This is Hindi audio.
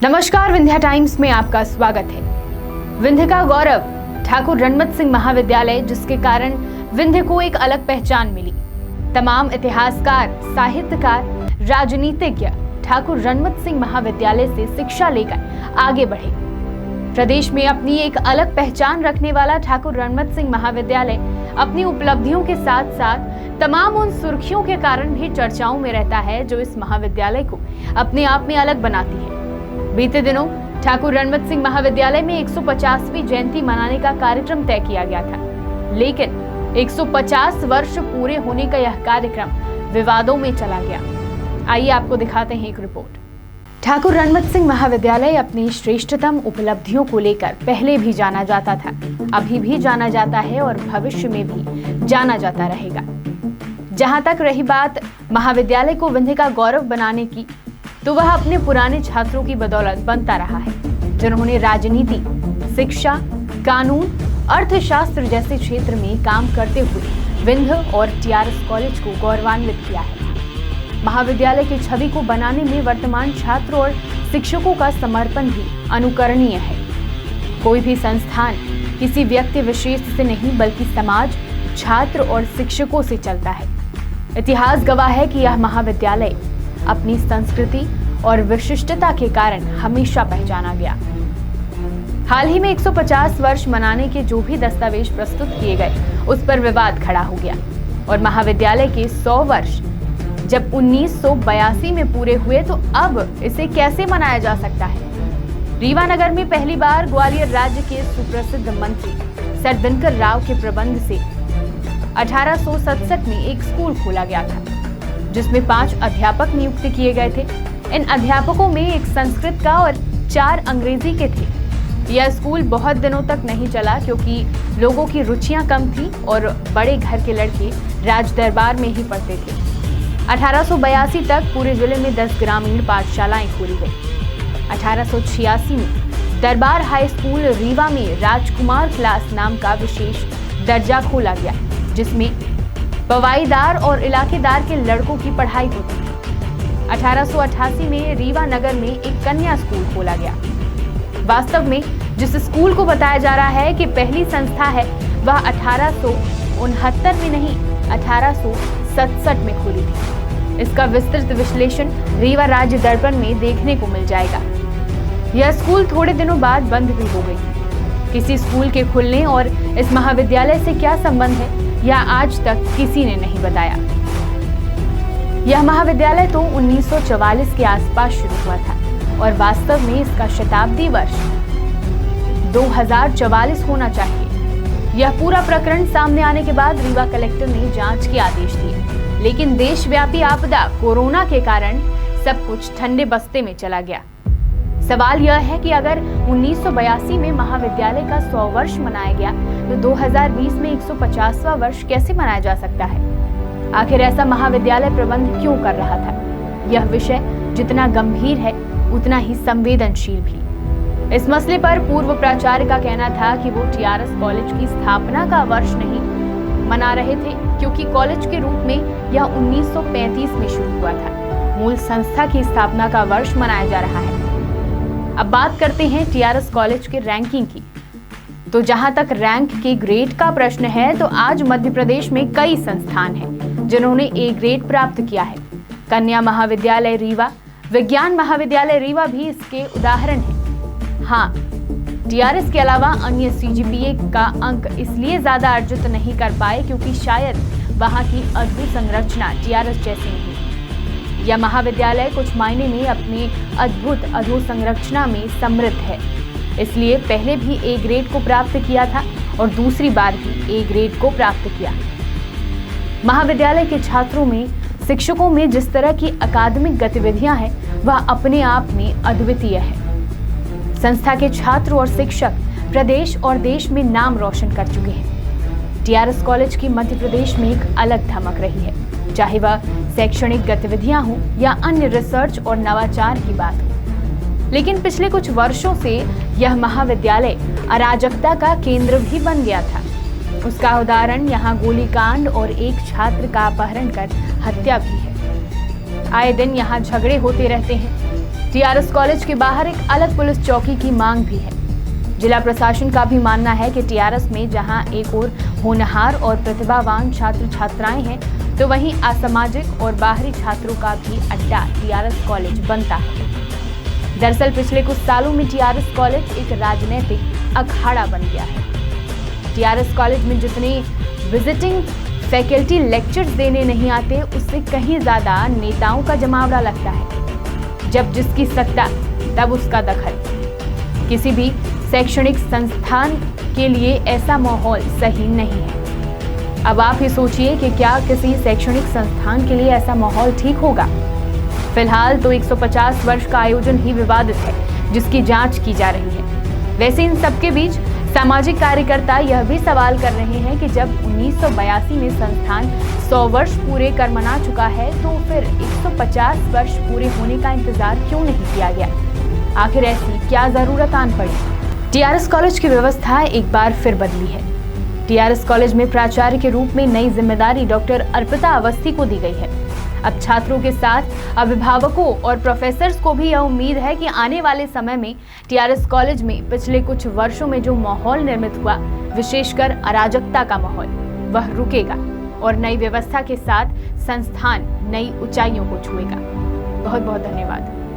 नमस्कार, विंध्या टाइम्स में आपका स्वागत है। विंध्य का गौरव ठाकुर रणमत सिंह महाविद्यालय, जिसके कारण विंध्य को एक अलग पहचान मिली। तमाम इतिहासकार, साहित्यकार, राजनीतिज्ञ ठाकुर रणमत सिंह महाविद्यालय से शिक्षा लेकर आगे बढ़े। प्रदेश में अपनी एक अलग पहचान रखने वाला ठाकुर रणमत सिंह महाविद्यालय अपनी उपलब्धियों के साथ साथ तमाम उन सुर्खियों के कारण भी चर्चाओं में रहता है जो इस महाविद्यालय को अपने आप में अलग बनाती है। बीते दिनों ठाकुर रणमत सिंह महाविद्यालय में 150वीं जयंती मनाने का कार्यक्रम तय किया गया था, लेकिन 150 वर्ष पूरे होने का यह कार्यक्रम विवादों में चला गया। आइए आपको दिखाते हैं एक रिपोर्ट। ठाकुर रणमत सिंह महाविद्यालय अपनी श्रेष्ठतम उपलब्धियों को लेकर पहले भी जाना जाता था, अभी भी जाना जाता है और भविष्य में भी जाना जाता रहेगा। जहां तक रही बात महाविद्यालय को विंध्य का गौरव बनाने की, तो वह अपने पुराने छात्रों की बदौलत बनता रहा है, जिन्होंने राजनीति, शिक्षा, कानून, अर्थशास्त्र जैसे क्षेत्र में काम करते हुए विंध्य और टीआरएस कॉलेज को गौरवान्वित किया है। महाविद्यालय की छवि को बनाने में वर्तमान छात्रों और शिक्षकों का समर्पण भी अनुकरणीय है। कोई भी संस्थान किसी व्यक्ति विशेष से नहीं, बल्कि समाज, छात्र और शिक्षकों से चलता है। इतिहास गवाह है कि यह महाविद्यालय अपनी संस्कृति और विशिष्टता के कारण हमेशा पहचाना गया। हाल ही में 150 वर्ष मनाने के जो भी दस्तावेज प्रस्तुत किए गए, उस पर विवाद खड़ा हो गया और महाविद्यालय के 100 वर्ष जब 1982 में पूरे हुए, तो अब इसे कैसे मनाया जा सकता है। रीवा नगर में पहली बार ग्वालियर राज्य के सुप्रसिद्ध मंत्री सर दिनकर राव के प्रबंध से 1867 में एक स्कूल खोला गया था, जिसमें 5 अध्यापक नियुक्त किए गए थे। इन अध्यापकों में एक संस्कृत का और 4 अंग्रेजी के थे। यह स्कूल बहुत दिनों तक नहीं चला, क्योंकि लोगों की रुचियां कम थी और बड़े घर के लड़के राज दरबार में ही पढ़ते थे। 1882 तक पूरे जिले में 10 ग्रामीण पाठशालाएं खोली गई। 1886 में दरबार हाई स्कूल रीवा में राजकुमार क्लास नाम का विशेष दर्जा खोला गया, जिसमें बवाईदार और इलाकेदार के लड़कों की पढ़ाई होती थी। 1888 में रीवा नगर में एक कन्या स्कूल खोला गया। वास्तव में जिस स्कूल को बताया जा रहा है कि पहली संस्था है, वह 1869 में नहीं, 1867 में खुली थी। इसका विस्तृत विश्लेषण रीवा राज्य दर्पण में देखने को मिल जाएगा। यह स्कूल थोड़े दिनों बाद बंद भी हो गई। किसी स्कूल के खुलने और इस महाविद्यालय से क्या संबंध है, यह आज तक किसी ने नहीं बताया। यह महाविद्यालय तो 1944 के आसपास शुरू हुआ था और वास्तव में इसका शताब्दी वर्ष 2044 होना चाहिए। यह पूरा प्रकरण सामने आने के बाद रीवा कलेक्टर ने जांच के आदेश दिए, लेकिन देशव्यापी आपदा कोरोना के कारण सब कुछ ठंडे बस्ते में चला गया। सवाल यह है कि अगर 1982 में महाविद्यालय का 100 वर्ष मनाया गया, तो 2020 में 150वां वर्ष कैसे मनाया जा सकता है। आखिर ऐसा महाविद्यालय प्रबंध क्यों कर रहा था। यह विषय जितना गंभीर है, उतना ही संवेदनशील भी। इस मसले पर पूर्व प्राचार्य का कहना था कि वो टीआरएस कॉलेज की स्थापना का वर्ष नहीं मना रहे थे, क्योंकि कॉलेज के रूप में यह 1935 में शुरू हुआ था। मूल संस्था की स्थापना का वर्ष मनाया जा रहा है। अब बात करते हैं टीआरएस कॉलेज के रैंकिंग की। तो जहां तक रैंक के ग्रेड का प्रश्न है, तो आज मध्य प्रदेश में कई संस्थान हैं जिन्होंने ए ग्रेड प्राप्त किया है। कन्या महाविद्यालय रीवा, विज्ञान महाविद्यालय रीवा भी इसके उदाहरण हैं। हाँ, टीआरएस के अलावा अन्य सीजीपीए का अंक इसलिए ज्यादा अर्जित नहीं कर पाए, क्योंकि शायद वहां की अधोसंरचना टीआरएस जैसी नहीं। यह महाविद्यालय कुछ मायने में अपनी अद्भुत अधोसंरचना में समृद्ध है, इसलिए पहले भी ए ग्रेड को प्राप्त किया था और दूसरी बार भी ए ग्रेड को प्राप्त किया। महाविद्यालय के छात्रों में, शिक्षकों में जिस तरह की अकादमिक गतिविधियां हैं, वह अपने आप में अद्वितीय है। संस्था के छात्र और शिक्षक प्रदेश और देश में नाम रोशन कर चुके हैं। टीआरएस कॉलेज की मध्य प्रदेश में एक अलग धमक रही है, चाहे वह शैक्षणिक गतिविधियां हों या अन्य रिसर्च और नवाचार की बात हो। लेकिन पिछले कुछ वर्षों से यह महाविद्यालय अराजकता का केंद्र भी बन गया था। उसका उदाहरण यहाँ गोलीकांड और एक छात्र का अपहरण कर हत्या भी है। आए दिन यहाँ झगड़े होते रहते हैं। टीआरएस कॉलेज के बाहर एक अलग पुलिस चौकी की मांग भी है। जिला प्रशासन का भी मानना है कि टीआरएस में जहां एक और होनहार और प्रतिभावान छात्र छात्राएं हैं, तो वहीं असामाजिक और बाहरी छात्रों का भी अड्डा टीआरएस कॉलेज बनता है। दरअसल पिछले कुछ सालों में टीआरएस कॉलेज एक राजनीतिक अखाड़ा बन गया है। टीआरएस कॉलेज में जितने विजिटिंग फैकल्टी लेक्चर्स देने नहीं आते, उससे कहीं ज्यादा नेताओं का जमावड़ा लगता है। जब जिसकी सत्ता तब उसका दखल। किसी भी शैक्षणिक संस्थान के लिए ऐसा माहौल सही नहीं है। अब आप ही सोचिए कि क्या किसी शैक्षणिक संस्थान के लिए ऐसा माहौल ठीक होगा। फिलहाल तो 150 वर्ष का आयोजन ही विवादित है, जिसकी जांच की जा रही है। वैसे इन सबके बीच सामाजिक कार्यकर्ता यह भी सवाल कर रहे हैं कि जब 1982 में संस्थान 100 वर्ष पूरे कर मना चुका है, तो फिर 150 वर्ष पूरे होने का इंतजार क्यों नहीं किया गया? आखिर ऐसी क्या जरूरत आन पड़ी? टीआरएस कॉलेज की व्यवस्था एक बार फिर बदली है। टीआरएस कॉलेज में प्राचार्य के रूप में नई जिम्मेदारी डॉक्टर अर्पिता अवस्थी को दी गई है। अब छात्रों के साथ अभिभावकों और प्रोफेसर्स को भी यह उम्मीद है कि आने वाले समय में टीआरएस कॉलेज में पिछले कुछ वर्षों में जो माहौल निर्मित हुआ, विशेषकर अराजकता का माहौल, वह रुकेगा और नई व्यवस्था के साथ संस्थान नई ऊंचाइयों को छुएगा। बहुत बहुत धन्यवाद।